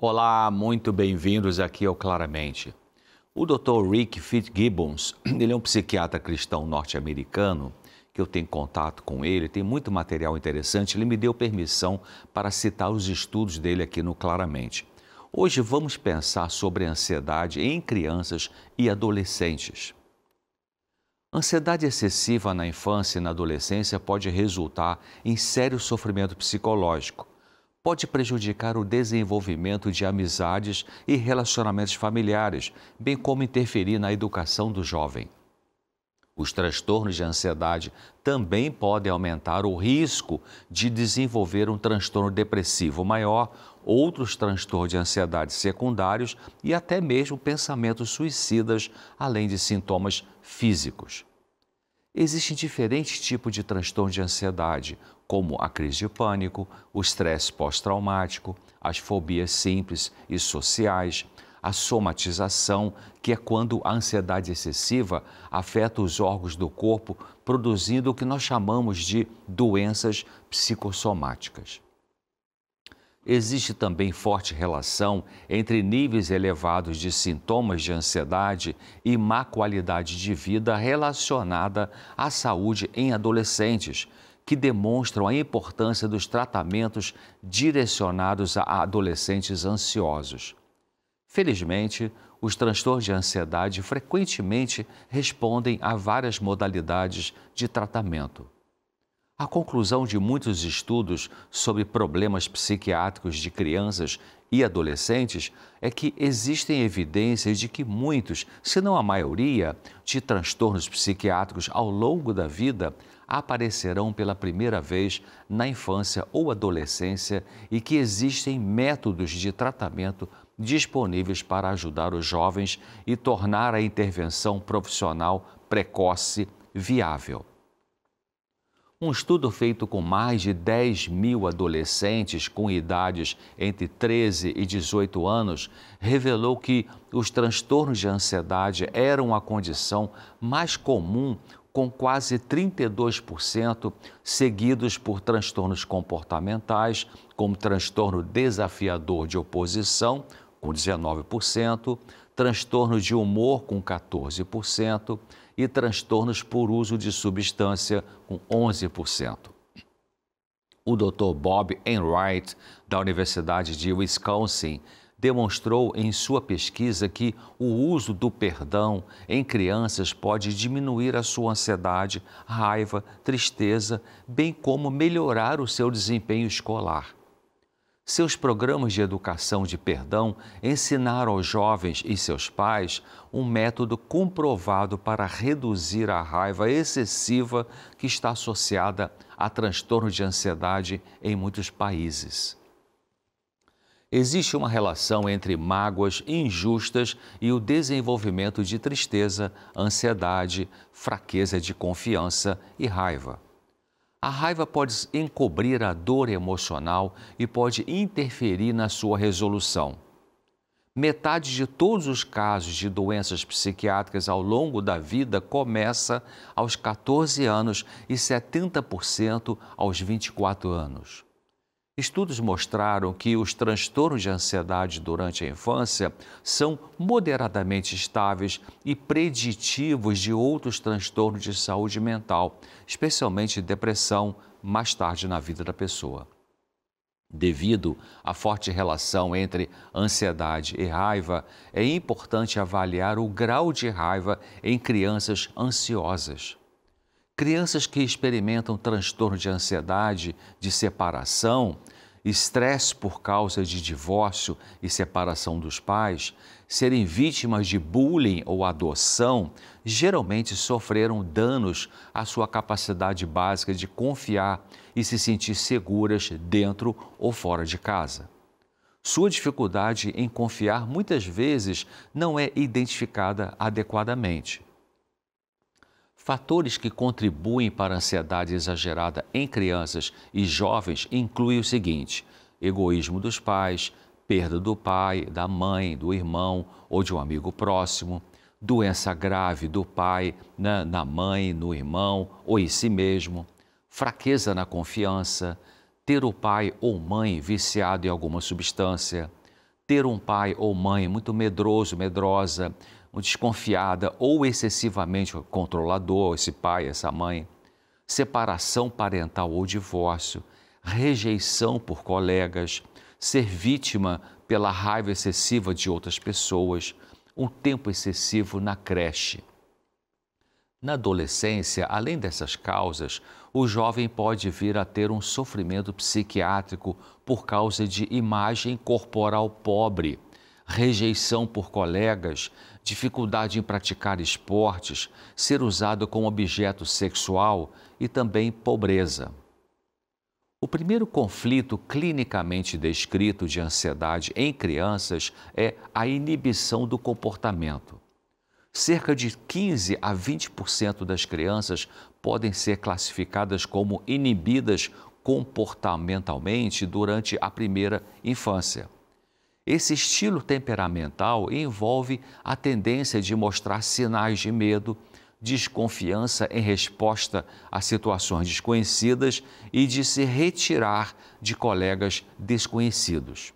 Olá, muito bem-vindos aqui ao Claramente. O Dr. Rick Fitzgibbons, ele é um psiquiatra cristão norte-americano, que eu tenho contato com ele, tem muito material interessante, ele me deu permissão para citar os estudos dele aqui no Claramente. Hoje vamos pensar sobre a ansiedade em crianças e adolescentes. Ansiedade excessiva na infância e na adolescência pode resultar em sério sofrimento psicológico. Pode prejudicar o desenvolvimento de amizades e relacionamentos familiares, bem como interferir na educação do jovem. Os transtornos de ansiedade também podem aumentar o risco de desenvolver um transtorno depressivo maior, outros transtornos de ansiedade secundários e até mesmo pensamentos suicidas, além de sintomas físicos. Existem diferentes tipos de transtorno de ansiedade, como a crise de pânico, o estresse pós-traumático, as fobias simples e sociais, a somatização, que é quando a ansiedade excessiva afeta os órgãos do corpo, produzindo o que nós chamamos de doenças psicossomáticas. Existe também forte relação entre níveis elevados de sintomas de ansiedade e má qualidade de vida relacionada à saúde em adolescentes, que demonstram a importância dos tratamentos direcionados a adolescentes ansiosos. Felizmente, os transtornos de ansiedade frequentemente respondem a várias modalidades de tratamento. A conclusão de muitos estudos sobre problemas psiquiátricos de crianças e adolescentes é que existem evidências de que muitos, se não a maioria, de transtornos psiquiátricos ao longo da vida aparecerão pela primeira vez na infância ou adolescência e que existem métodos de tratamento disponíveis para ajudar os jovens e tornar a intervenção profissional precoce viável. Um estudo feito com mais de 10.000 adolescentes com idades entre 13 e 18 anos revelou que os transtornos de ansiedade eram a condição mais comum, com quase 32%, seguidos por transtornos comportamentais, como transtorno desafiador de oposição, com 19%, transtornos de humor, com 14%, e transtornos por uso de substância, com 11%. O Dr. Bob Enright, da Universidade de Wisconsin, demonstrou em sua pesquisa que o uso do perdão em crianças pode diminuir a sua ansiedade, raiva, tristeza, bem como melhorar o seu desempenho escolar. Seus programas de educação de perdão ensinaram aos jovens e seus pais um método comprovado para reduzir a raiva excessiva que está associada a transtorno de ansiedade em muitos países. Existe uma relação entre mágoas injustas e o desenvolvimento de tristeza, ansiedade, fraqueza de confiança e raiva. A raiva pode encobrir a dor emocional e pode interferir na sua resolução. Metade de todos os casos de doenças psiquiátricas ao longo da vida começa aos 14 anos e 70% aos 24 anos. Estudos mostraram que os transtornos de ansiedade durante a infância são moderadamente estáveis e preditivos de outros transtornos de saúde mental, especialmente depressão, mais tarde na vida da pessoa. Devido à forte relação entre ansiedade e raiva, é importante avaliar o grau de raiva em crianças ansiosas. Crianças que experimentam transtorno de ansiedade, de separação, estresse por causa de divórcio e separação dos pais, serem vítimas de bullying ou adoção, geralmente sofreram danos à sua capacidade básica de confiar e se sentir seguras dentro ou fora de casa. Sua dificuldade em confiar muitas vezes não é identificada adequadamente. Fatores que contribuem para a ansiedade exagerada em crianças e jovens incluem o seguinte: egoísmo dos pais, perda do pai, da mãe, do irmão ou de um amigo próximo, doença grave do pai, na mãe, no irmão ou em si mesmo, fraqueza na confiança, ter o pai ou mãe viciado em alguma substância, Ter um pai ou mãe muito medroso, medrosa, desconfiada ou excessivamente controlador, esse pai, essa mãe, separação parental ou divórcio, rejeição por colegas, ser vítima pela raiva excessiva de outras pessoas, um tempo excessivo na creche. Na adolescência, além dessas causas, o jovem pode vir a ter um sofrimento psiquiátrico por causa de imagem corporal pobre, rejeição por colegas, dificuldade em praticar esportes, ser usado como objeto sexual e também pobreza. O primeiro conflito clinicamente descrito de ansiedade em crianças é a inibição do comportamento. Cerca de 15 a 20% das crianças podem ser classificadas como inibidas comportamentalmente durante a primeira infância. Esse estilo temperamental envolve a tendência de mostrar sinais de medo, desconfiança em resposta a situações desconhecidas e de se retirar de colegas desconhecidos.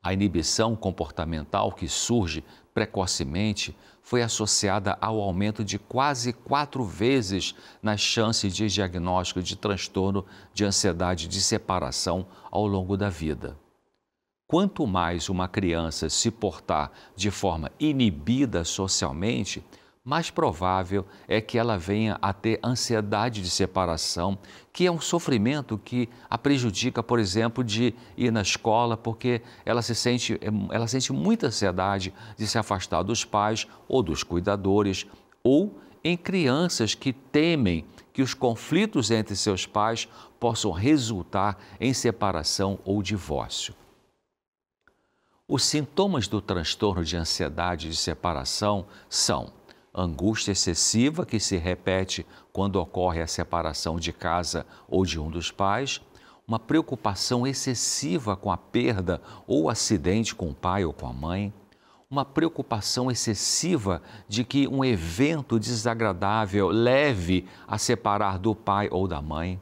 A inibição comportamental que surge precocemente foi associada ao aumento de quase 4 vezes nas chances de diagnóstico de transtorno de ansiedade de separação ao longo da vida. Quanto mais uma criança se portar de forma inibida socialmente, mais provável é que ela venha a ter ansiedade de separação, que é um sofrimento que a prejudica, por exemplo, de ir na escola, porque ela sente muita ansiedade de se afastar dos pais ou dos cuidadores, ou em crianças que temem que os conflitos entre seus pais possam resultar em separação ou divórcio. Os sintomas do transtorno de ansiedade de separação são angústia excessiva, que se repete quando ocorre a separação de casa ou de um dos pais, uma preocupação excessiva com a perda ou acidente com o pai ou com a mãe, uma preocupação excessiva de que um evento desagradável leve a separar do pai ou da mãe,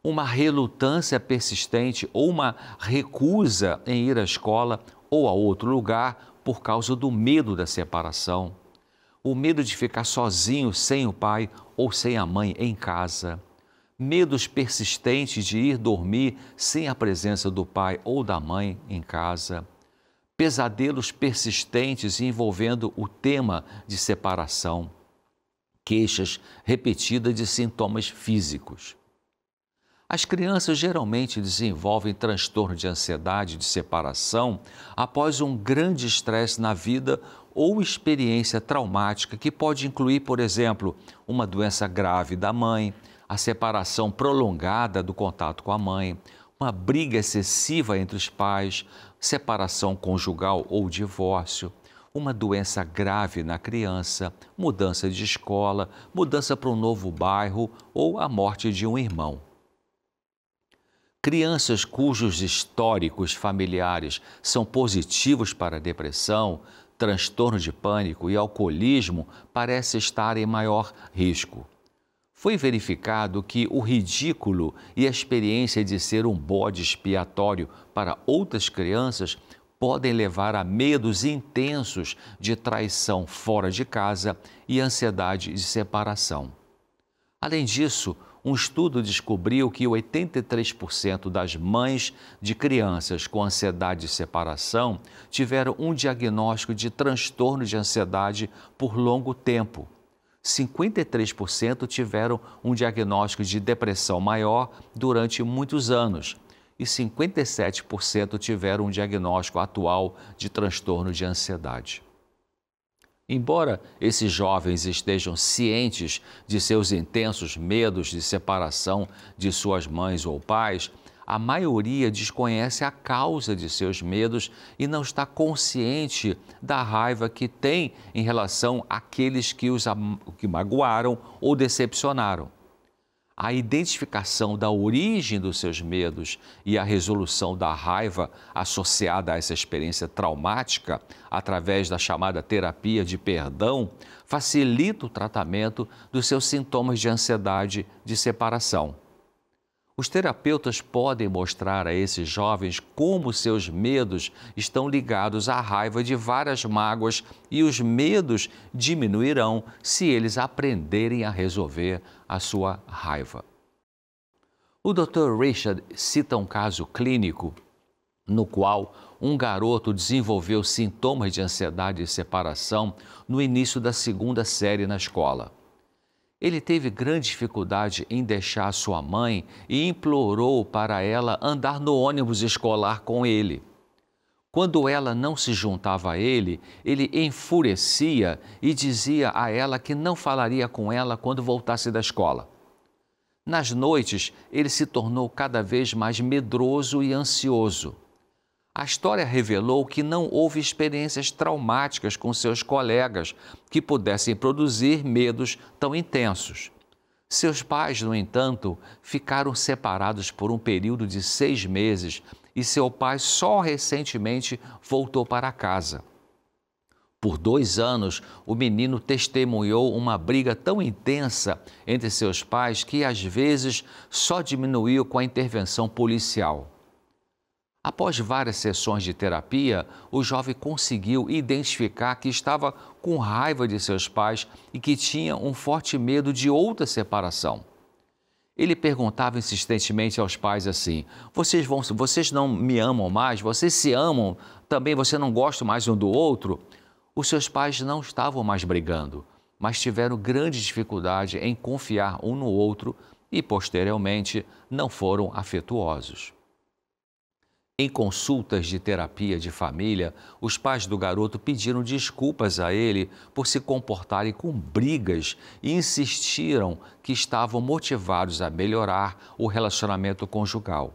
uma relutância persistente ou uma recusa em ir à escola ou a outro lugar por causa do medo da separação, o medo de ficar sozinho sem o pai ou sem a mãe em casa, medos persistentes de ir dormir sem a presença do pai ou da mãe em casa, pesadelos persistentes envolvendo o tema de separação, queixas repetidas de sintomas físicos. As crianças geralmente desenvolvem transtorno de ansiedade de separação após um grande estresse na vida ou experiência traumática que pode incluir, por exemplo, uma doença grave da mãe, a separação prolongada do contato com a mãe, uma briga excessiva entre os pais, separação conjugal ou divórcio, uma doença grave na criança, mudança de escola, mudança para um novo bairro ou a morte de um irmão. Crianças cujos históricos familiares são positivos para a depressão, transtorno de pânico e alcoolismo parecem estar em maior risco. Foi verificado que o ridículo e a experiência de ser um bode expiatório para outras crianças podem levar a medos intensos de traição fora de casa e ansiedade de separação. Além disso, um estudo descobriu que 83% das mães de crianças com ansiedade de separação tiveram um diagnóstico de transtorno de ansiedade por longo tempo. 53% tiveram um diagnóstico de depressão maior durante muitos anos e 57% tiveram um diagnóstico atual de transtorno de ansiedade. Embora esses jovens estejam cientes de seus intensos medos de separação de suas mães ou pais, a maioria desconhece a causa de seus medos e não está consciente da raiva que tem em relação àqueles que que magoaram ou decepcionaram. A identificação da origem dos seus medos e a resolução da raiva associada a essa experiência traumática, através da chamada terapia de perdão, facilita o tratamento dos seus sintomas de ansiedade de separação. Os terapeutas podem mostrar a esses jovens como seus medos estão ligados à raiva de várias mágoas e os medos diminuirão se eles aprenderem a resolver a sua raiva. O Dr. Richard cita um caso clínico no qual um garoto desenvolveu sintomas de ansiedade e separação no início da segunda série na escola. Ele teve grande dificuldade em deixar sua mãe e implorou para ela andar no ônibus escolar com ele. Quando ela não se juntava a ele, ele enfurecia e dizia a ela que não falaria com ela quando voltasse da escola. Nas noites, ele se tornou cada vez mais medroso e ansioso. A história revelou que não houve experiências traumáticas com seus colegas que pudessem produzir medos tão intensos. Seus pais, no entanto, ficaram separados por um período de 6 meses e seu pai só recentemente voltou para casa. Por 2 anos, o menino testemunhou uma briga tão intensa entre seus pais que, às vezes, só diminuiu com a intervenção policial. Após várias sessões de terapia, o jovem conseguiu identificar que estava com raiva de seus pais e que tinha um forte medo de outra separação. Ele perguntava insistentemente aos pais assim: vocês não me amam mais? Vocês se amam? Também você não gosta mais um do outro? Os seus pais não estavam mais brigando, mas tiveram grande dificuldade em confiar um no outro e, posteriormente, não foram afetuosos. Em consultas de terapia de família, os pais do garoto pediram desculpas a ele por se comportarem com brigas e insistiram que estavam motivados a melhorar o relacionamento conjugal.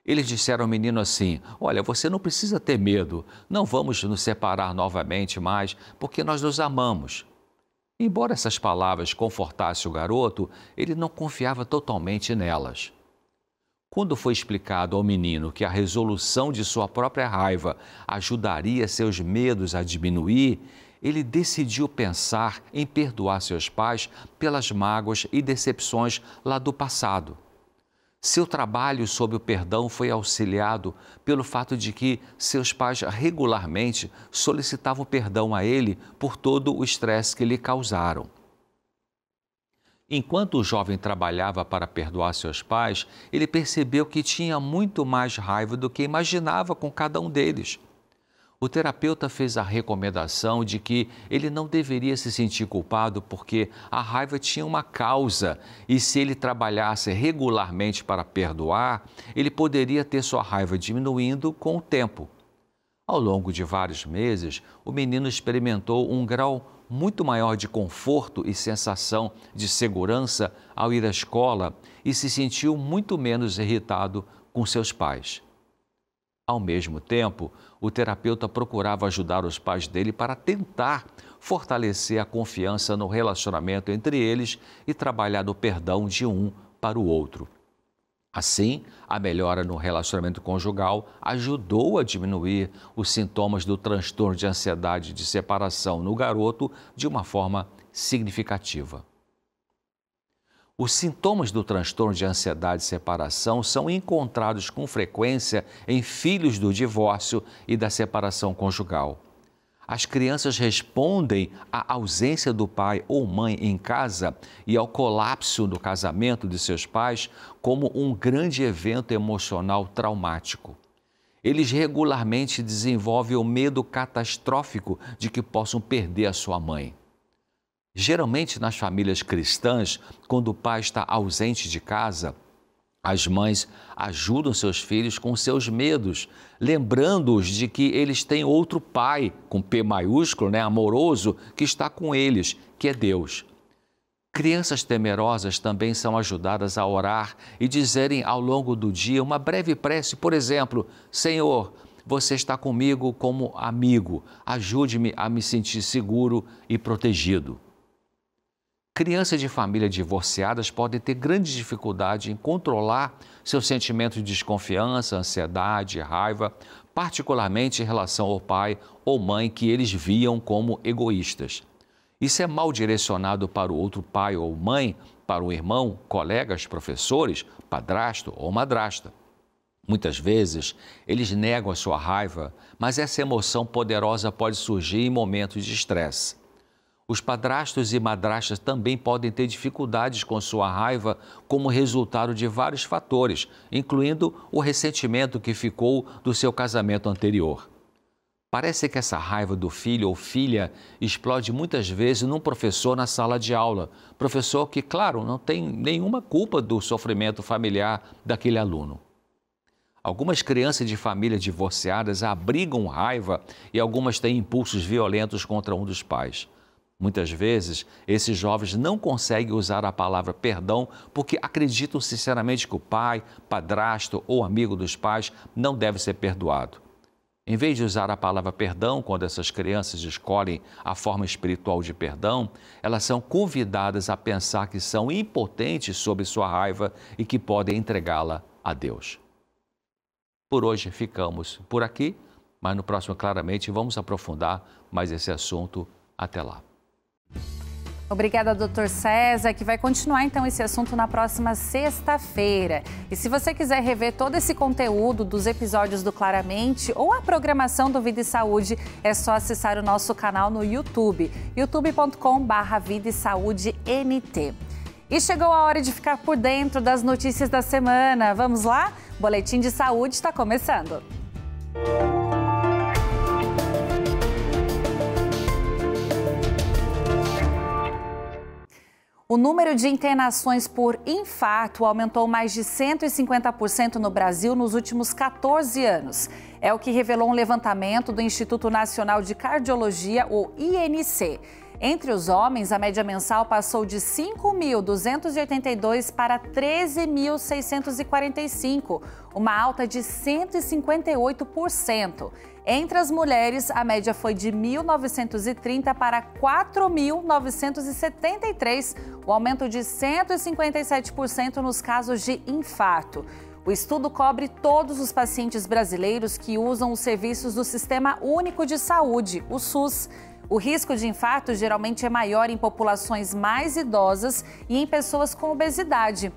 Eles disseram ao menino assim: olha, você não precisa ter medo, não vamos nos separar novamente mais porque nós nos amamos. Embora essas palavras confortassem o garoto, ele não confiava totalmente nelas. Quando foi explicado ao menino que a resolução de sua própria raiva ajudaria seus medos a diminuir, ele decidiu pensar em perdoar seus pais pelas mágoas e decepções lá do passado. Seu trabalho sobre o perdão foi auxiliado pelo fato de que seus pais regularmente solicitavam perdão a ele por todo o estresse que lhe causaram. Enquanto o jovem trabalhava para perdoar seus pais, ele percebeu que tinha muito mais raiva do que imaginava com cada um deles. O terapeuta fez a recomendação de que ele não deveria se sentir culpado porque a raiva tinha uma causa e se ele trabalhasse regularmente para perdoar, ele poderia ter sua raiva diminuindo com o tempo. Ao longo de vários meses, o menino experimentou um grau muito maior de conforto e sensação de segurança ao ir à escola e se sentiu muito menos irritado com seus pais. Ao mesmo tempo, o terapeuta procurava ajudar os pais dele para tentar fortalecer a confiança no relacionamento entre eles e trabalhar no perdão de um para o outro. Assim, a melhora no relacionamento conjugal ajudou a diminuir os sintomas do transtorno de ansiedade de separação no garoto de uma forma significativa. Os sintomas do transtorno de ansiedade de separação são encontrados com frequência em filhos do divórcio e da separação conjugal. As crianças respondem à ausência do pai ou mãe em casa e ao colapso do casamento de seus pais como um grande evento emocional traumático. Eles regularmente desenvolvem o medo catastrófico de que possam perder a sua mãe. Geralmente, nas famílias cristãs, quando o pai está ausente de casa, as mães ajudam seus filhos com seus medos, lembrando-os de que eles têm outro pai, com P maiúsculo, amoroso, que está com eles, que é Deus. Crianças temerosas também são ajudadas a orar e dizerem ao longo do dia uma breve prece, por exemplo: Senhor, você está comigo como amigo, ajude-me a me sentir seguro e protegido. Crianças de família divorciadas podem ter grande dificuldade em controlar seus sentimentos de desconfiança, ansiedade, raiva, particularmente em relação ao pai ou mãe que eles viam como egoístas. Isso é mal direcionado para o outro pai ou mãe para um irmão, colegas, professores, padrasto ou madrasta. Muitas vezes, eles negam a sua raiva, mas essa emoção poderosa pode surgir em momentos de estresse. Os padrastos e madrastas também podem ter dificuldades com sua raiva como resultado de vários fatores, incluindo o ressentimento que ficou do seu casamento anterior. Parece que essa raiva do filho ou filha explode muitas vezes num professor na sala de aula. Professor que, claro, não tem nenhuma culpa do sofrimento familiar daquele aluno. Algumas crianças de famílias divorciadas abrigam raiva e algumas têm impulsos violentos contra um dos pais. Muitas vezes, esses jovens não conseguem usar a palavra perdão porque acreditam sinceramente que o pai, padrasto ou amigo dos pais não deve ser perdoado. Em vez de usar a palavra perdão quando essas crianças escolhem a forma espiritual de perdão, elas são convidadas a pensar que são impotentes sobre sua raiva e que podem entregá-la a Deus. Por hoje ficamos por aqui, mas no próximo Claramente vamos aprofundar mais esse assunto. Até lá. Obrigada, Dr. César, que vai continuar então esse assunto na próxima sexta-feira. E se você quiser rever todo esse conteúdo dos episódios do Claramente ou a programação do Vida e Saúde, é só acessar o nosso canal no YouTube, youtube.com/Vida e Saúde NT. E chegou a hora de ficar por dentro das notícias da semana. Vamos lá? O Boletim de Saúde está começando. O número de internações por infarto aumentou mais de 150% no Brasil nos últimos 14 anos. É o que revelou um levantamento do Instituto Nacional de Cardiologia, o INC. Entre os homens, a média mensal passou de 5.282 para 13.645, uma alta de 158%. Entre as mulheres, a média foi de 1.930 para 4.973, o aumento de 157% nos casos de infarto. O estudo cobre todos os pacientes brasileiros que usam os serviços do Sistema Único de Saúde, o SUS. O risco de infarto geralmente é maior em populações mais idosas e em pessoas com obesidade.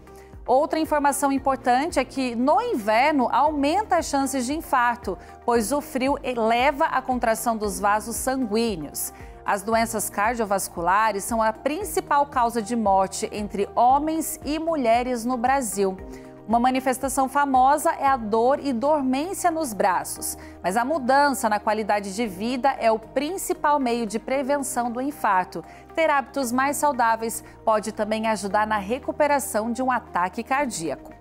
Outra informação importante é que no inverno aumenta as chances de infarto, pois o frio eleva a contração dos vasos sanguíneos. As doenças cardiovasculares são a principal causa de morte entre homens e mulheres no Brasil. Uma manifestação famosa é a dor e dormência nos braços, mas a mudança na qualidade de vida é o principal meio de prevenção do infarto. Ter hábitos mais saudáveis pode também ajudar na recuperação de um ataque cardíaco.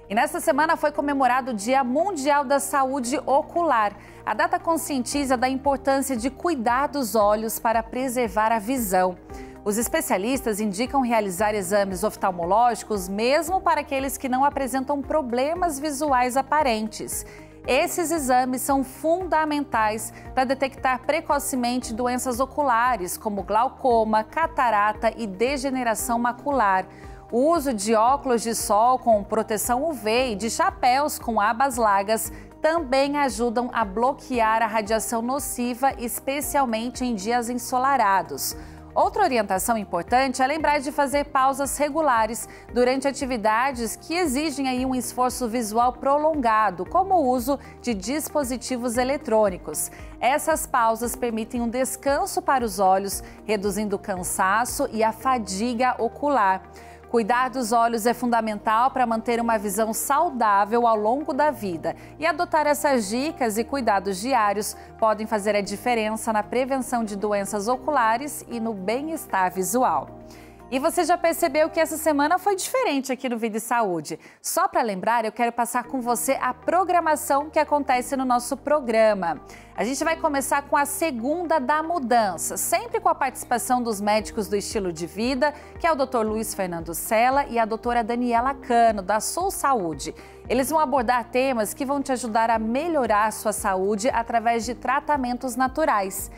E nesta semana foi comemorado o Dia Mundial da Saúde Ocular. A data conscientiza da importância de cuidar dos olhos para preservar a visão. Os especialistas indicam realizar exames oftalmológicos mesmo para aqueles que não apresentam problemas visuais aparentes. Esses exames são fundamentais para detectar precocemente doenças oculares, como glaucoma, catarata e degeneração macular. O uso de óculos de sol com proteção UV e de chapéus com abas largas também ajudam a bloquear a radiação nociva, especialmente em dias ensolarados. Outra orientação importante é lembrar de fazer pausas regulares durante atividades que exigem aí um esforço visual prolongado, como o uso de dispositivos eletrônicos. Essas pausas permitem um descanso para os olhos, reduzindo o cansaço e a fadiga ocular. Cuidar dos olhos é fundamental para manter uma visão saudável ao longo da vida. E adotar essas dicas e cuidados diários podem fazer a diferença na prevenção de doenças oculares e no bem-estar visual. E você já percebeu que essa semana foi diferente aqui no Vida e Saúde. Só para lembrar, eu quero passar com você a programação que acontece no nosso programa. A gente vai começar com a Segunda da Mudança, sempre com a participação dos médicos do Estilo de Vida, que é o Dr. Luiz Fernando Sela e a doutora Daniela Cano, da Sul Saúde. Eles vão abordar temas que vão te ajudar a melhorar a sua saúde através de tratamentos naturais.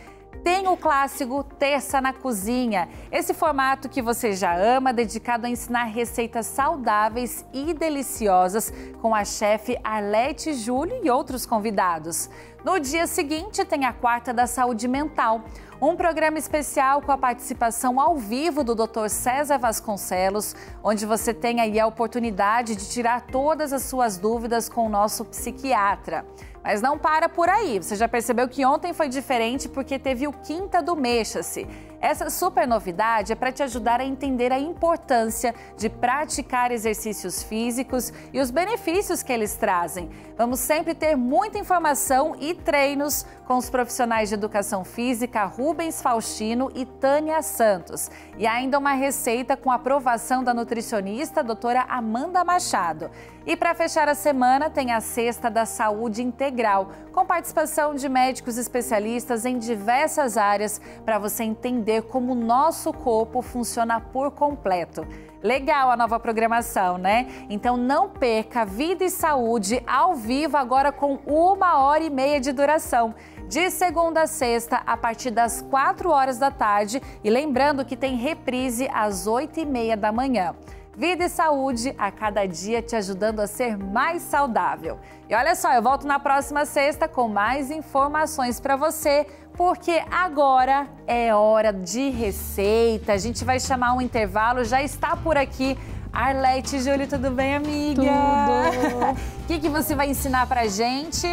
Tem o clássico Terça na Cozinha, esse formato que você já ama, dedicado a ensinar receitas saudáveis e deliciosas com a chefe Arlete Júlio e outros convidados. No dia seguinte, tem a quarta da saúde mental, um programa especial com a participação ao vivo do Dr. César Vasconcelos, onde você tem aí a oportunidade de tirar todas as suas dúvidas com o nosso psiquiatra. Mas não para por aí, você já percebeu que ontem foi diferente porque teve o Quinta do Mexa-se. Essa super novidade é para te ajudar a entender a importância de praticar exercícios físicos e os benefícios que eles trazem. Vamos sempre ter muita informação e treinos com os profissionais de educação física Rubens Faustino e Tânia Santos. E ainda uma receita com aprovação da nutricionista doutora Amanda Machado. E para fechar a semana tem a Sexta da Saúde Integral, com participação de médicos especialistas em diversas áreas para você entender como o nosso corpo funciona por completo. Legal a nova programação, né? Então não perca Vida e Saúde ao vivo agora com 1h30 de duração. De segunda a sexta, a partir das 4 horas da tarde. E lembrando que tem reprise às 8h30 da manhã. Vida e Saúde, a cada dia te ajudando a ser mais saudável. E olha só, eu volto na próxima sexta com mais informações para você, porque agora é hora de receita. A gente vai chamar um intervalo, já está por aqui Arlete. Júlio, tudo bem, amiga? Tudo! O que você vai ensinar pra gente?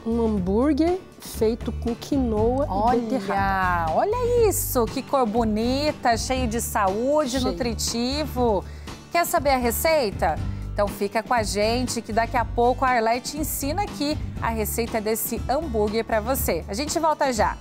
Um hambúrguer feito com quinoa e beterraba. Olha isso, que cor bonita, cheio de saúde, nutritivo. Quer saber a receita? Então fica com a gente que daqui a pouco a Arlete ensina aqui a receita desse hambúrguer para você. A gente volta já.